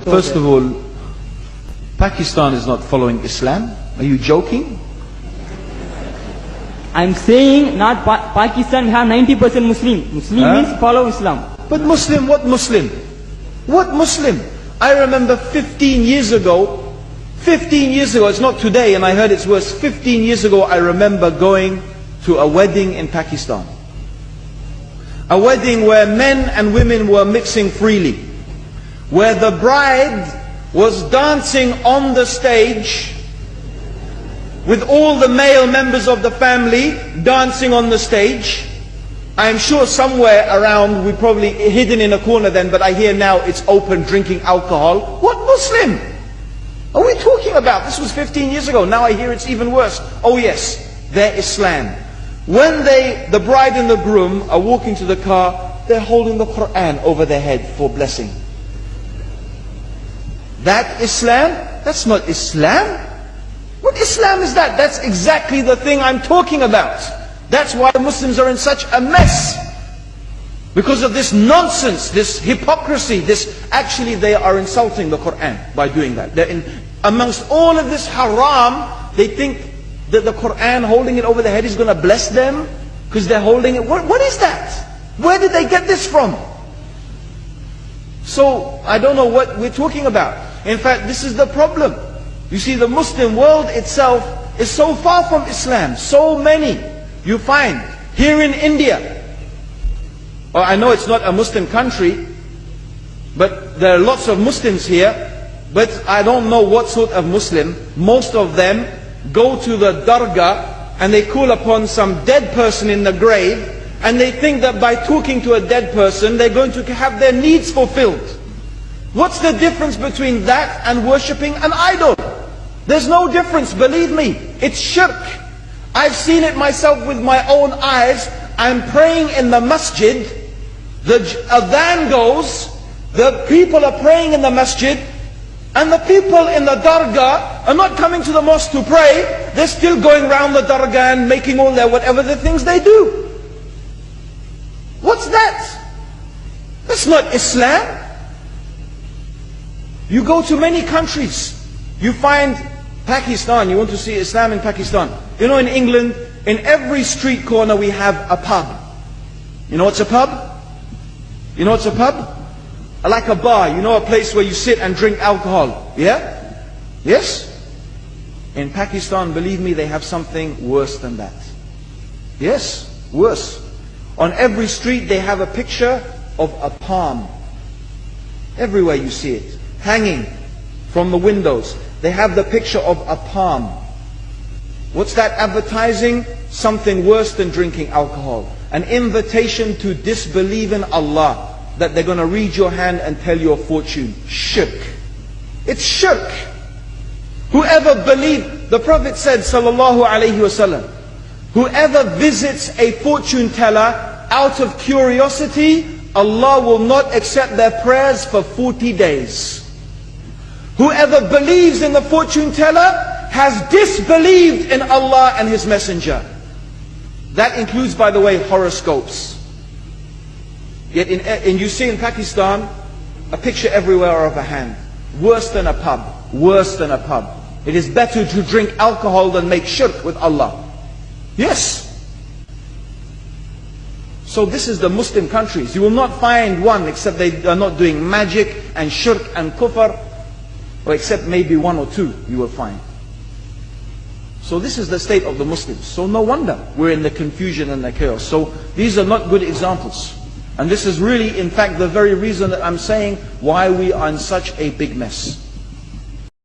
First of all, Pakistan is not following Islam. Are you joking? I'm saying not Pakistan, we have 90% Muslim. Muslim means follow Islam. But Muslim, what Muslim? What Muslim? I remember 15 years ago, it's not today and I heard it's worse. 15 years ago I remember going to a wedding in Pakistan. A wedding where men and women were mixing freely. Where the bride was dancing on the stage with all the male members of the family dancing on the stage. I'm sure somewhere around, we probably hidden in a corner then, but I hear now it's open, drinking alcohol. What Muslim are we talking about? This was 15 years ago. Now I hear it's even worse. Oh yes, they're Islam. When the bride and the groom are walking to the car, they're holding the Quran over their head for blessing. That Islam? That's not Islam. What Islam is that? That's exactly the thing I'm talking about. That's why the Muslims are in such a mess. Because of this nonsense, this hypocrisy, actually they are insulting the Quran by doing that. Amongst all of this haram, they think that the Quran, holding it over their head, is going to bless them because they're holding it. What is that? Where did they get this from? So, I don't know what we're talking about. In fact, this is the problem. You see, the Muslim world itself is so far from Islam. So many you find here in India. Well, I know it's not a Muslim country, but there are lots of Muslims here. But I don't know what sort of Muslim. Most of them go to the dargah and they call upon some dead person in the grave, and they think that by talking to a dead person they're going to have their needs fulfilled. What's the difference between that and worshipping an idol? There's no difference, believe me. It's shirk. I've seen it myself with my own eyes. I'm praying in the masjid, the adhan goes, the people are praying in the masjid, and the people in the dargah are not coming to the mosque to pray. They're still going around the dargah and making all their whatever the things they do. What's that? That's not Islam. You go to many countries, you find Pakistan, you want to see Islam in Pakistan. You know, in England, in every street corner we have a pub. You know what's a pub? You know what's a pub? Like a bar, you know, a place where you sit and drink alcohol. Yeah? Yes? In Pakistan, believe me, they have something worse than that. Yes, worse. On every street they have a picture of a palm. Everywhere you see it, hanging from the windows. They have the picture of a palm. What's that advertising? Something worse than drinking alcohol. An invitation to disbelieve in Allah. That they're going to read your hand and tell your fortune. Shirk. It's shirk. Whoever believes, the Prophet said, sallallahu alaihi wasallam, whoever visits a fortune teller out of curiosity, Allah will not accept their prayers for 40 days. Whoever believes in the fortune teller has disbelieved in Allah and His Messenger. That includes, by the way, horoscopes. Yet you see in Pakistan, a picture everywhere of a hand. Worse than a pub. Worse than a pub. It is better to drink alcohol than make shirk with Allah. Yes. So this is the Muslim countries. You will not find one except they are not doing magic and shirk and kufr, or except maybe one or two you will find. So this is the state of the Muslims. So no wonder we're in the confusion and the chaos. So these are not good examples. And this is really, in fact, the very reason that I'm saying why we are in such a big mess.